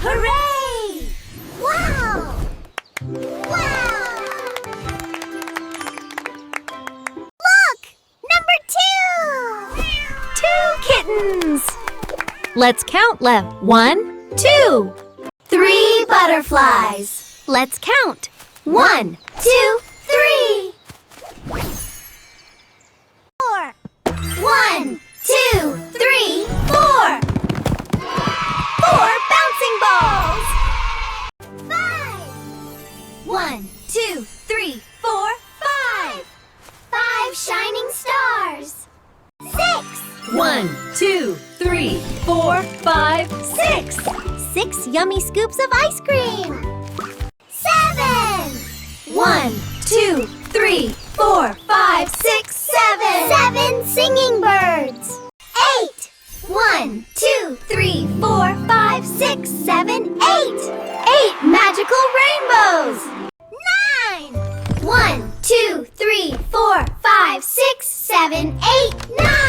Hooray! Wow! Wow! Look! Number 2! 2 kittens. Let's count, Lev. 1, 2. 3 butterflies. Let's count. 1, 2, 3. 4. 1, 2, 3, 4. 4 bouncing balls. 5. 1, 2, 3, 4, 5. 5 shining stars. 6. 1, 2, 3, 4, 5, 6. 6 yummy scoops of ice cream. 7. 1, 2, 3, 4, 5, 6, 7. 7 singing birds. 8. 1, 2, 3, 4, 5, 6, 7, 8. 8 magical rainbows. 9. 1, 2, 3, 4, 5, 6, 7, 8, 9.